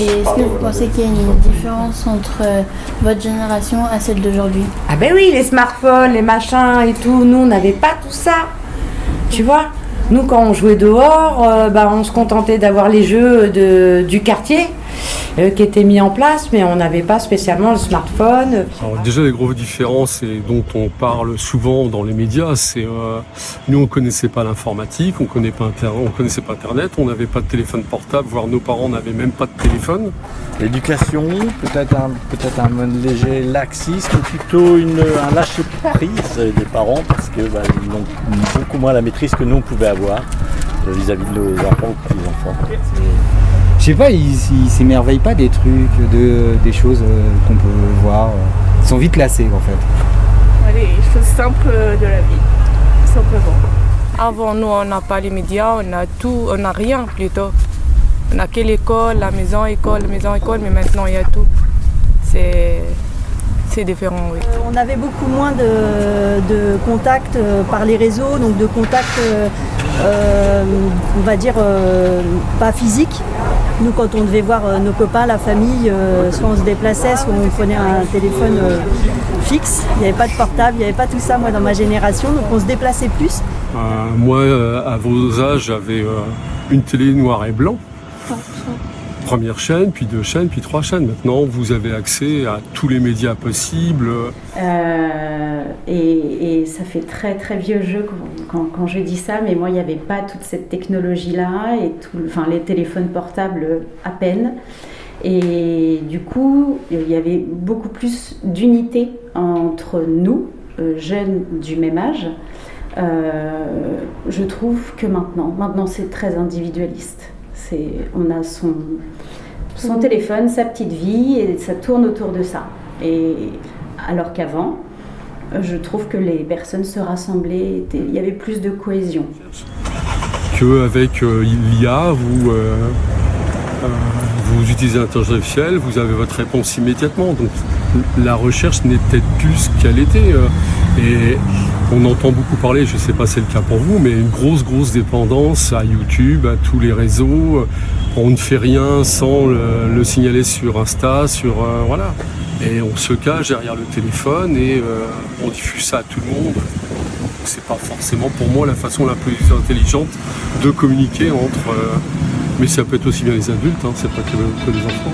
Et est-ce que vous pensez qu'il y a une différence entre votre génération et celle d'aujourd'hui? Ah ben oui, les smartphones, les machins et tout, nous on n'avait pas tout ça. Tu vois, nous quand on jouait dehors, on se contentait d'avoir les jeux du quartier qui étaient mis en place, mais on n'avait pas spécialement le smartphone. Alors déjà les grosses différences et dont on parle souvent dans les médias, c'est nous on connaissait pas l'informatique, on connaissait pas Internet, on n'avait pas de téléphone portable, voire nos parents n'avaient même pas de téléphone. L'éducation, peut-être un léger laxisme, plutôt un lâcher prise des parents parce que ils ont beaucoup moins la maîtrise que nous on pouvait avoir vis-à-vis de nos enfants ou petits-enfants. Je sais pas, ils s'émerveillent pas des trucs, des choses qu'on peut voir. Ils sont vite lassés en fait. Les choses simples de la vie, simplement. Avant nous, on n'a pas les médias, on a tout, on n'a rien plutôt. On n'a que l'école, la maison, école, mais maintenant il y a tout. C'est différent, oui. On avait beaucoup moins de contacts par les réseaux, donc de contacts, on va dire, pas physiques. Nous, quand on devait voir nos copains, la famille, soit on se déplaçait, soit on prenait un téléphone fixe. Il n'y avait pas de portable, il n'y avait pas tout ça, moi, dans ma génération, donc on se déplaçait plus. Moi, à vos âges, j'avais une télé noir et blanc. Première chaîne, puis 2 chaînes, puis 3 chaînes. Maintenant, vous avez accès à tous les médias possibles. Et ça fait très très vieux jeu quand je dis ça, mais moi il n'y avait pas toute cette technologie-là, et les téléphones portables à peine. Et du coup, il y avait beaucoup plus d'unité entre nous, jeunes du même âge. Je trouve que maintenant c'est très individualiste. On a son téléphone, sa petite vie, et ça tourne autour de ça. Et alors qu'avant, je trouve que les personnes se rassemblaient, il y avait plus de cohésion. Qu'avec l'IA, vous utilisez l'intelligence artificielle, vous avez votre réponse immédiatement. Donc la recherche n'est peut-être plus ce qu'elle était. Et on entend beaucoup parler, je ne sais pas si c'est le cas pour vous, mais une grosse dépendance à YouTube, à tous les réseaux. On ne fait rien sans le signaler sur Insta, voilà. Et on se cache derrière le téléphone et on diffuse ça à tout le monde. C'est pas forcément pour moi la façon la plus intelligente de communiquer entre. Mais ça peut être aussi bien les adultes, c'est pas que les enfants.